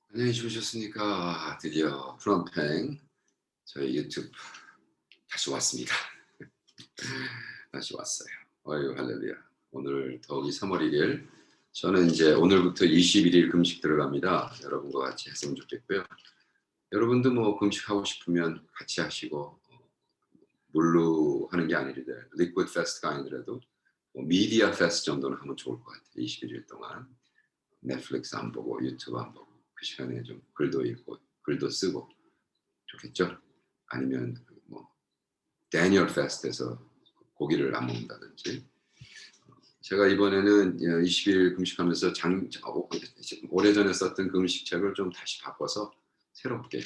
안녕히 주무셨습니까? 드디어 프롬팽 저희 유튜브 다시 왔습니다. 다시 왔어요. 어유 할렐루야. 오늘 더욱이 3월 1일 저는 이제 오늘부터 21일 금식 들어갑니다. 여러분과 같이 했으면 좋겠고요. 여러분도 뭐 금식하고 싶으면 같이 하시고 물로 하는 게 아니라 리퀴드 패스트가 아니더라도 뭐 미디어 패스트 정도는 하면 좋을 것 같아요. 21일 동안 넷플릭스 안 보고 유튜브 안 보고 그 시간에 좀 글도 읽고 글도 쓰고 좋겠죠? 아니면 뭐 데니얼 패스트에서 고기를 안 먹는다든지. 제가 이번에는 20일 금식하면서 오래전에 썼던 금식책을 좀 다시 바꿔서 새롭게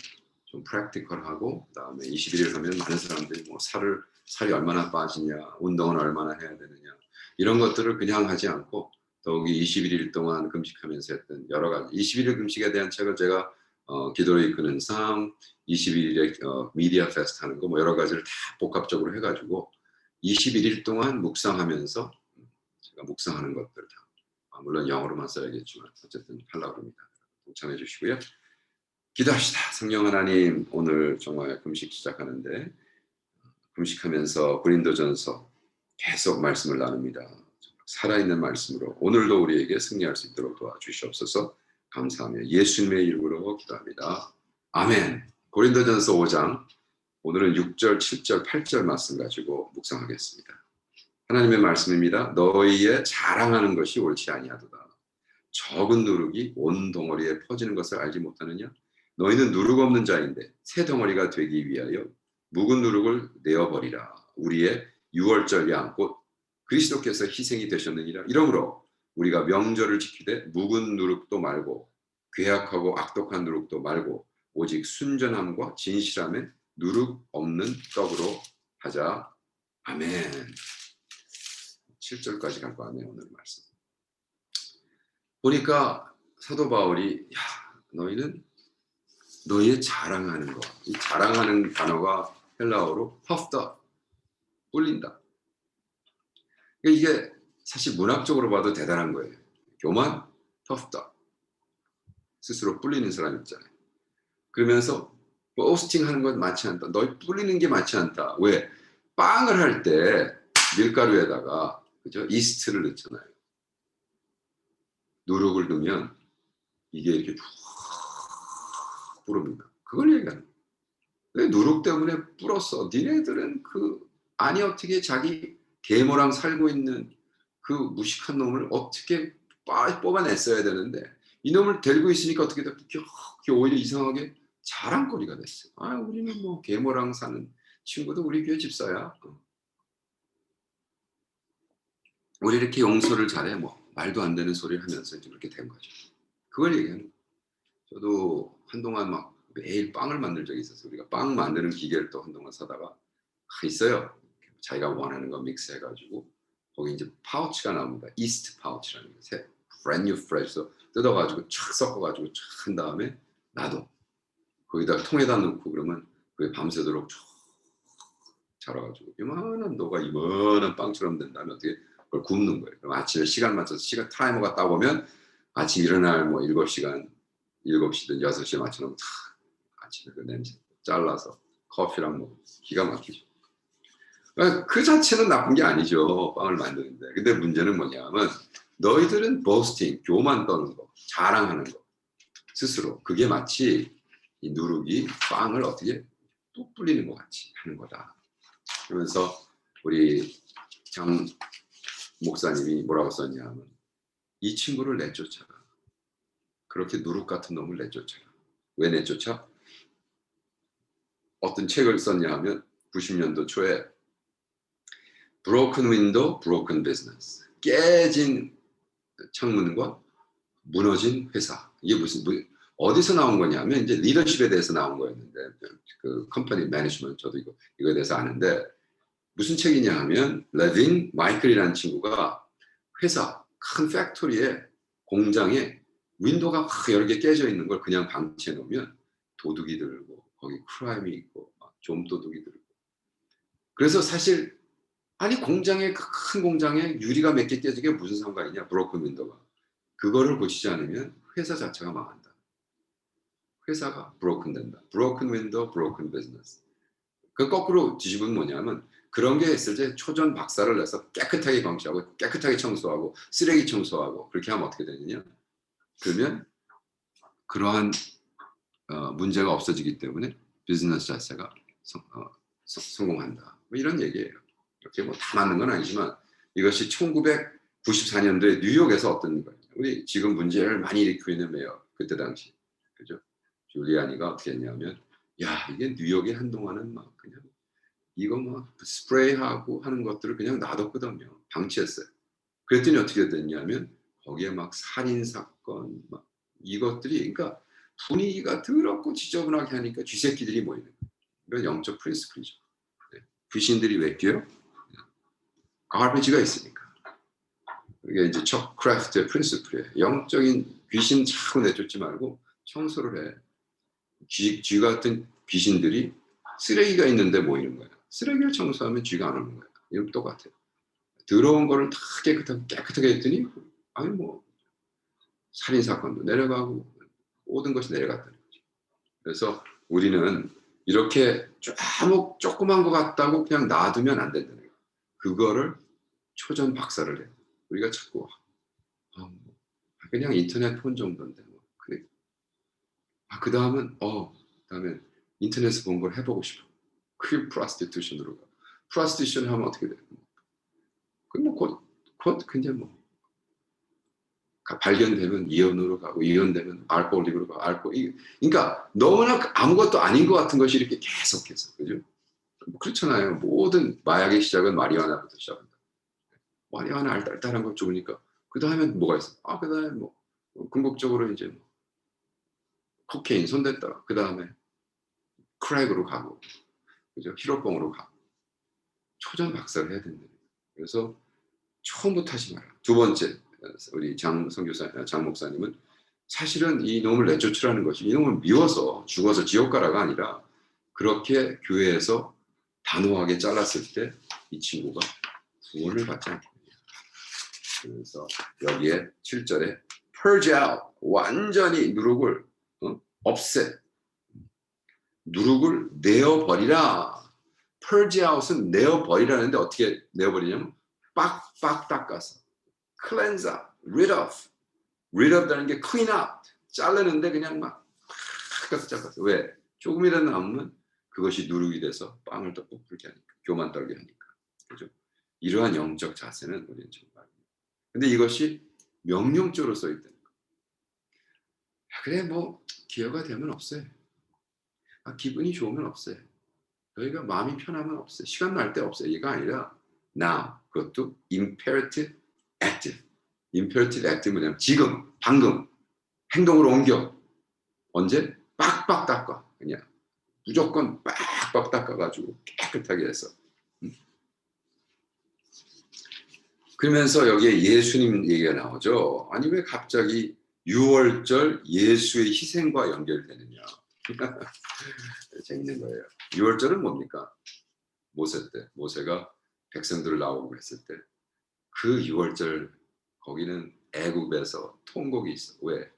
좀 프랙티컬하고, 그다음에 21일 하면 많은 사람들이 뭐 살이 얼마나 빠지냐, 운동은 얼마나 해야 되느냐, 이런 것들을 그냥 하지 않고 더욱이 21일 동안 금식하면서 했던 여러 가지 21일 금식에 대한 책을 제가 기도를 이끄는 삶, 21일에 미디어 페스트 하는 거 뭐 여러 가지를 다 복합적으로 해가지고 21일 동안 묵상하면서 제가 묵상하는 것들 다 물론 영어로만 써야겠지만 어쨌든 하려고 합니다. 동참해 주시고요. 기도합시다. 성령 하나님, 오늘 정말 금식 시작하는데 금식하면서 고린도전서 계속 말씀을 나눕니다. 살아있는 말씀으로 오늘도 우리에게 승리할 수 있도록 도와주시옵소서. 감사하며 예수님의 이름으로 기도합니다. 아멘. 고린도전서 5장, 오늘은 6절, 7절, 8절 말씀 가지고 묵상하겠습니다. 하나님의 말씀입니다. 너희의 자랑하는 것이 옳지 아니하도다. 적은 누룩이 온 덩어리에 퍼지는 것을 알지 못하느냐? 너희는 누룩 없는 자인데 새 덩어리가 되기 위하여 묵은 누룩을 내어버리라. 우리의 유월절 양 곧 그리스도께서 희생이 되셨느니라. 이러므로 우리가 명절을 지키되 묵은 누룩도 말고 괴악하고 악독한 누룩도 말고 오직 순전함과 진실함에 누룩 없는 떡으로 하자. 아멘. 7절까지 갈 거 아니에요, 오늘 말씀. 보니까 사도 바울이 너희는 너희의 자랑하는 거, 이 자랑하는 단어가 헬라어로 puffed up, 뿔린다. 그러니까 이게 사실 문학적으로 봐도 대단한 거예요. 교만, puffed up, 스스로 뿔리는 사람 있잖아요. 그러면서 보스팅 하는 건 맞지 않다. 너희 뿔리는 게 맞지 않다. 왜? 빵을 할 때 밀가루에다가 그죠? 이스트를 넣잖아요. 누룩을 넣으면 이게 이렇게 쭉 부릅니다. 그걸 얘기하는 거예요. 왜 누룩 때문에 불었어? 니네들은 아니 어떻게 자기 계모랑 살고 있는 그 무식한 놈을 어떻게 뽑아냈어야 되는데 이놈을 데리고 있으니까 어떻게 돼? 그게 오히려 이상하게 자랑거리가 됐어요. 아, 우리는 뭐 계모랑 사는 친구도 우리 교회 집사야. 우리 이렇게 용서를 잘해. 뭐 말도 안 되는 소리를 하면서 이제 그렇게 된 거죠. 그걸 얘기하는 거예요. 저도 한동안 막 매일 빵을 만들 적이 있었어요. 우리가 빵 만드는 기계를 또 한동안 사다가 있어요. 자기가 원하는 거 믹스해 가지고 거기 이제 파우치가 나옵니다. 이스트 파우치라는 거. 새 brand new fresh로 뜯어 가지고 촥 섞어 가지고 촥 한 다음에 놔둬. 거기다가 통에다 넣고 그러면 그게 밤새도록 쭉 자라 가지고 이만한 노가 이만한 빵처럼 된 다음에 어떻게 그걸 굽는 거예요. 그럼 아침에 시간 맞춰서 시간 타이머가 따오면 아침 일어날 뭐 7시간 7시든 6시에 맞춰 놓으면 아침에 그 냄새 잘라서 커피랑 먹으면 기가 막히죠. 그 자체는 나쁜 게 아니죠. 빵을 만드는데. 근데 문제는 뭐냐면 너희들은 보스팅, 교만 떠는 거, 자랑하는 거, 스스로. 그게 마치 이 누룩이 빵을 어떻게 뚝 불리는 것 같이 하는 거다. 그러면서 우리 장 목사님이 뭐라고 썼냐면 이 친구를 내쫓아라. 그렇게 누룩 같은 놈을 내쫓아라. 왜 내쫓아? 어떤 책을 썼냐 하면 90년도 초에 Broken Window, Broken Business. 깨진 창문과 무너진 회사. 이게 어디서 나온 거냐면 이제 리더십에 대해서 나온 거였는데 그 컴퍼니 매니지먼트 저도 이거에 대해서 아는데 무슨 책이냐 하면 레빈 마이클이라는 친구가 회사 큰 팩토리에 공장에 윈도우가 여러 개 깨져 있는 걸 그냥 방치해 놓으면 도둑이 들고 거기 크라임이 있고 좀 도둑이 들고 그래서 사실 아니 공장에 큰 공장에 유리가 몇 개 깨지게 무슨 상관이냐 브로큰 윈도우가 그거를 고치지 않으면 회사 자체가 망한다. 회사가 broken 된다. broken window, broken business. 그 거꾸로 뒤집으면 뭐냐면 그런 게 있을 때 초전 박살을 내서 깨끗하게 방치하고 깨끗하게 청소하고 쓰레기 청소하고 그렇게 하면 어떻게 되느냐? 그러면 그러한 문제가 없어지기 때문에 비즈니스 자체가 성공한다. 뭐 이런 얘기예요. 이렇게 뭐 다 맞는 건 아니지만 이것이 1994년도에 뉴욕에서 어떤 거예요. 우리 지금 문제를 많이 일으키고 있는 메어 그때 당시 그죠? 줄리아니가 어떻게 했냐면 야 이게 뉴욕에 한동안은 막 그냥 이거 막 스프레이하고 하는 것들을 그냥 놔뒀거든요. 방치했어요. 그랬더니 어떻게 됐냐면 거기에 막 살인 사건 막 이것들이 그러니까 분위기가 더럽고 지저분하게 하니까 쥐새끼들이 모이는 거예요. 이건 영적 프린시플이죠. 네. 귀신들이 왜 껴요? 가베지가 있으니까. 이게 이제 척 크래프트의 프린시플이에요. 영적인 귀신 자꾸 내쫓지 말고 청소를 해. 쥐 같은 귀신들이 쓰레기가 있는데 모이는 거예요. 쓰레기를 청소하면 쥐가 안 오는 거예요. 이건 똑같아요. 더러운 거를 다 깨끗하게 했더니 아니 뭐 살인 사건도 내려가고 모든 것이 내려갔다는 거죠. 그래서 우리는 이렇게 아무 조그만 것 같다고 그냥 놔두면 안 된다는 거예요. 그거를 초전 박살을 해요. 우리가 자꾸 그냥 인터넷 폰 정도인데 뭐 그래. 그 다음은 그다음에 인터넷에서 본 걸 해보고 싶어. 그게 프로스티튜션으로 가. 프로스티튜션 하면 어떻게 돼? 그뭐 곧 그냥 뭐 발견되면 이혼으로 가고 이혼되면 알코올릭으로 가고 그러니까 너무나 아무것도 아닌 것 같은 것이 이렇게 계속해서 그죠? 뭐 그렇잖아요. 모든 마약의 시작은 마리화나부터 시작한다. 마리화나 알딸딸한 거 좋으니까 그 다음에 뭐가 있어? 그 다음에 뭐 궁극적으로 이제 뭐 코케인 손댔다. 그 다음에 크랙으로 가고 그죠? 히로뽕으로 가고 초전 박살을 해야 된다. 그래서 처음부터 하지 마라. 두 번째 우리 장 목사님은 사실은 이 놈을 내쫓으라는 것이 이 놈을 미워서 죽어서 지옥 가라가 아니라 그렇게 교회에서 단호하게 잘랐을 때 이 친구가 구원을 받지 않겠느냐. 그래서 여기에 7절에 purge out 완전히 누룩을 없애 누룩을 내어버리라. purge out은 내어버리라는데 어떻게 내어버리냐면 빡빡 닦아서 cleanse out, rid of라는 게 clean out 자르는데 그냥 막 닦아서 왜? 조금이라도 남으면 그것이 누룩이 돼서 빵을 더 부풀게 하니까 교만 떨게 하니까 그죠? 이러한 영적 자세는 우리는 정말 근데 이것이 명령조로 써 있다는 거. 그래 뭐 기회가 되면 없어요. 기분이 좋으면 없어요. 너희가 마음이 편하면 없어요. 시간 날 때 없어요. 이가 아니라 now 그것도 imperative active. imperative active 뭐냐면 지금 방금 행동으로 옮겨. 언제? 빡빡 닦아. 그냥 무조건 빡빡 닦아가지고 깨끗하게 해서. 그러면서 여기에 예수님 얘기가 나오죠. 아니 왜 갑자기 6월절 예수의 희생과 연결되느냐. 재밌는 거예요. 6월절은 뭡니까? 모세 때. 모세가 백성들을 나오고 했을 때 그 6월절 거기는 애굽에서 통곡이 있어. 왜?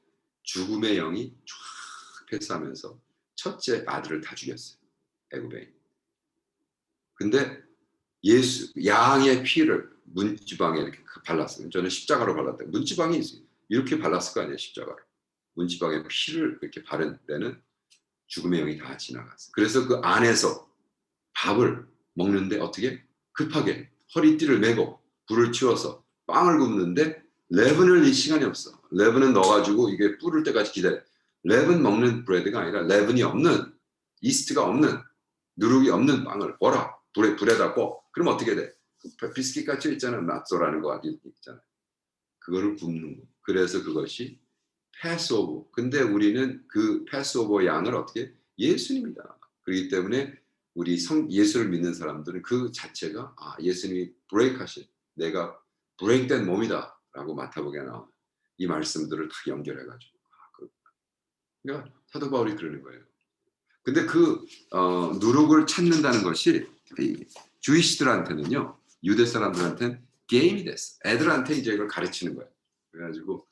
죽음의 영이 쫙 패스하면서 첫째 아들을 다 죽였어요. 애굽에. 근데 예수 양의 피를 문지방에 이렇게 발랐어요. 저는 십자가로 발랐다. 문지방이 이렇게 발랐을 거 아니에요. 십자가로. 문지방에 피를 이렇게 바른 데는 죽음의 영이 다 지나갔어요. 그래서 그 안에서 밥을 먹는데 어떻게? 급하게 허리띠를 메고 불을 치워서 빵을 굽는데 레븐을 넣을 시간이 없어. 레븐은 넣어가지고 이게 불을 때까지 기다려. 레븐 먹는 브레드가 아니라 레븐이 없는 이스트가 없는 누룩이 없는 빵을 버라. 불에다 꿔. 그럼 어떻게 돼? 비스킷 같이 있잖아. 낫소라는 거 있잖아. 그거를 굽는 거. 그래서 그것이 패스오버. 근데 우리는 그 패스오버 양을 어떻게? 예수님이다. 그렇기 때문에 우리 예수를 믿는 사람들은 그 자체가 예수님이 브레이크하신 내가 브레이크된 몸이다 라고 마태복음에 나와 이 말씀들을 다 연결해가지고 그러니까 사도 바울이 그러는 거예요. 근데 그 누룩을 찾는다는 것이 주이시들한테는요 유대 사람들한테는 게임이 됐어. 애들한테 이제 이걸 가르치는 거예요. 그래가지고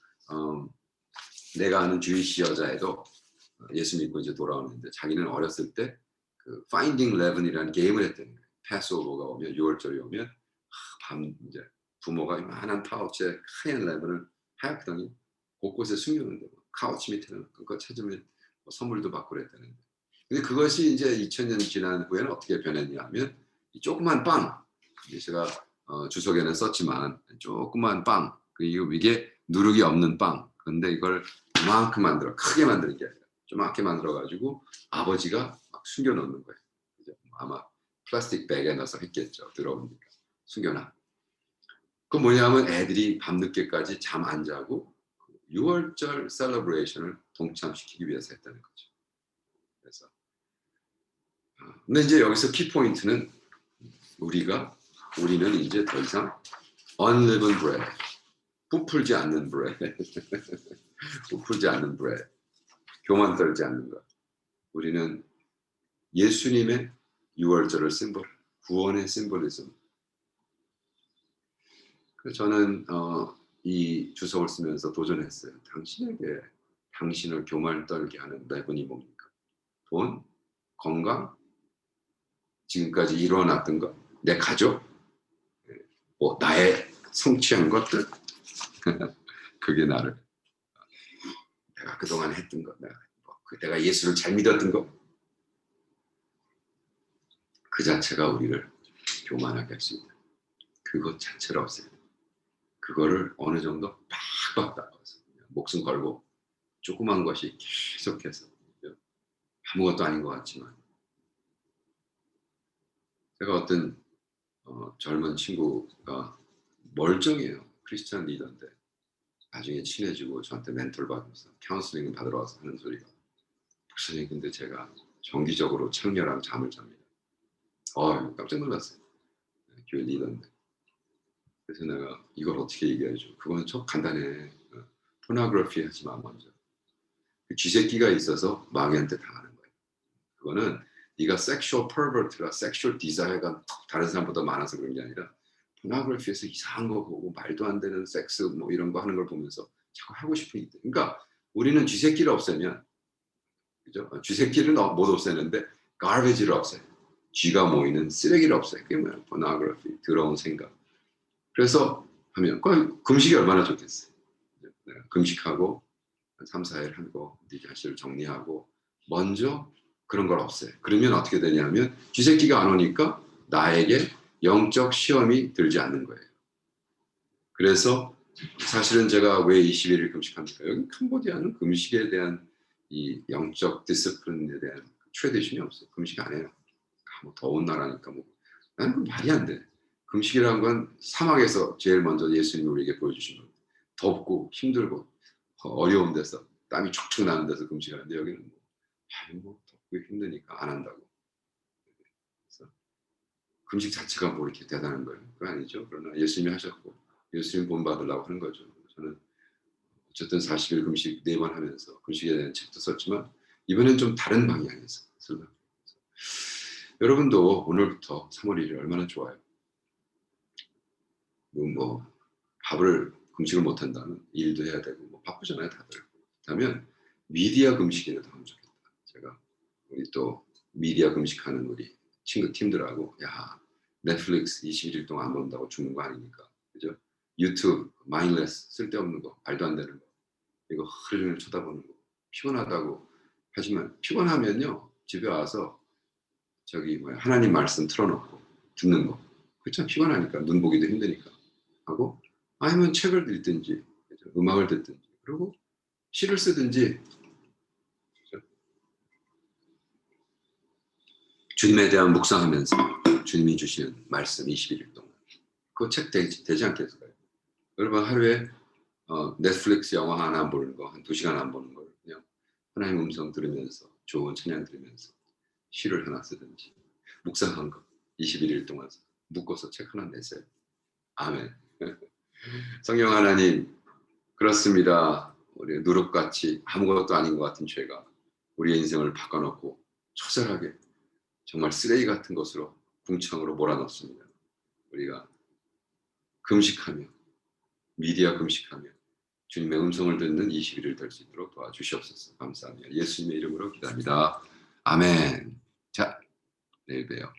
내가 아는 주이시 여자애도 예수 믿고 이제 돌아오는데 자기는 어렸을 때 그 파인딩 레븐이라는 게임을 했다는 거예요. 패스오버가 오면 6월절이 오면 밤 이제 부모가 이만한 파우치에 하얀 레븐을 하얗거든요. 곳곳에 숨겨놓는데 카우치 밑에는 그거 찾으면 뭐 선물도 받고 그랬다는데. 근데 그것이 이제 2000년 지난 후에는 어떻게 변했냐면 이 조그만 빵, 제가 주석에는 썼지만 조그만 빵, 그리고 이게 누룩이 없는 빵. 근데 이걸 이만큼 만들어 크게 만드는 게 아니라 조그맣게 만들어 가지고 아버지가 막 숨겨놓는 거예요. 그죠? 아마 플라스틱 백에 넣어서 했겠죠. 들어오니까 숨겨놔. 그 뭐냐면 애들이 밤늦게까지 잠 안 자고 6월절 셀러브레이션을 동참시키기 위해서 했다는 거죠. 그래서 근데 이제 여기서 키포인트는 우리는 이제 더 이상 unleavened bread, 부풀지 않는 bread, 부풀지 않는 bread, 교만 떨지 않는 것. 우리는 예수님의 6월절을 심볼, 구원의 심볼리즘. 저는 이 주석을 쓰면서 도전했어요. 당신에게 당신을 교만 떨게 하는 레븐이 뭡니까? 돈, 건강, 지금까지 이뤄놨던 것, 내 가족, 뭐 나의 성취한 것들. 그게 나를 내가 그동안 했던 것, 내가 예수를 잘 믿었던 것, 그 자체가 우리를 교만하게 했습니다. 그것 자체를 없애요. 그거를 어느 정도 팍팍 닦아서 목숨 걸고 조그만 것이 계속해서 아무것도 아닌 것 같지만, 제가 어떤 젊은 친구가 멀쩡해요. 크리스찬 리더인데 나중에 친해지고 저한테 멘토를 받으면서 카운슬링을 받으러 와서 하는 소리가, 목사님 근데 제가 정기적으로 창녀랑 잠을 잡니다. 깜짝 놀랐어요. 교회 리더인데. 그래서 내가 이걸 어떻게 얘기해줘? 그건 çok 간단해. 포노그래피 하지 마 먼저. 그 쥐새끼가 있어서 마귀한테 당하는 거예요. 그거는 네가 섹슈얼 퍼버트라 섹슈얼 디자이어가 다른 사람보다 많아서 그런 게 아니라 포노그래피에서 이상한 거 보고 말도 안 되는 섹스 뭐 이런 거 하는 걸 보면서 자꾸 하고 싶은 게 있대. 그러니까 우리는 쥐새끼를 없애면, 그죠? 쥐새끼를 못 없애는데 garbage를 없애요. 쥐가 모이는 쓰레기를 없애요. 그게 뭐야? 포노그래피, 더러운 생각. 그래서 하면 금식이 얼마나 좋겠어요. 금식하고 3, 4일 하고 네 자신을 정리하고 먼저 그런 걸 없애요. 그러면 어떻게 되냐면 쥐새끼가 안 오니까 나에게 영적 시험이 들지 않는 거예요. 그래서 사실은 제가 왜 21일 금식합니까? 여기 캄보디아는 금식에 대한 이 영적 디스플린에 대한 트레디션이 없어요. 금식 안 해요. 뭐 더운 나라니까 뭐. 나는 그 말이 안 돼. 금식이라는 건 사막에서 제일 먼저 예수님이 우리에게 보여주신 겁니다. 덥고 힘들고 어려운 데서 땀이 촉촉 나는 데서 금식하는데 여기는 뭐 덥고 힘드니까 안 한다고. 그래서 금식 자체가 뭐 이렇게 대단한 거예요? 그거 아니죠. 그러나 예수님이 하셨고 예수님 본받으려고 하는 거죠. 저는 어쨌든 40일 금식 4번 하면서 금식에 대한 책도 썼지만 이번엔 좀 다른 방향에서 쓰려고. 여러분도 오늘부터 3월 1일 얼마나 좋아요. 뭐 밥을 금식을 못한다면 일도 해야 되고 뭐 바쁘잖아요 다들. 그렇다면 미디어 금식이라도 하면 좋겠다. 제가 우리 또 미디어 금식하는 우리 친구 팀들하고 넷플릭스 21일 동안 안 본다고 죽는 거 아니니까, 그죠? 유튜브 마인드레스 쓸데없는 거 말도 안 되는 거 이거 하루 종일 쳐다보는 거 피곤하다고 하지만 피곤하면요 집에 와서 하나님 말씀 틀어놓고 듣는 거. 그렇죠? 피곤하니까 눈 보기도 힘드니까 하고, 아니면 책을 읽든지 음악을 듣든지 그리고 시를 쓰든지, 그렇죠? 주님에 대한 묵상하면서 주님이 주시는 말씀 21일 동안 그거 책 되지 않겠어요? 여러분 하루에 넷플릭스 영화 하나 안 보는 거, 한 2시간 안 보는 걸 그냥 하나님 음성 들으면서 좋은 찬양 들으면서 시를 하나 쓰든지 묵상한 거 21일 동안 묶어서 책 하나 내세요. 아멘. 성령 하나님, 그렇습니다. 우리 누룩같이 아무것도 아닌 것 같은 죄가 우리의 인생을 바꿔놓고 처절하게 정말 쓰레기 같은 것으로 궁창으로 몰아넣습니다. 우리가 금식하며 미디어 금식하며 주님의 음성을 듣는 21일 될 수 있도록 도와주시옵소서. 감사합니다. 예수님의 이름으로 기도합니다. 아멘. 자, 내일 봬요.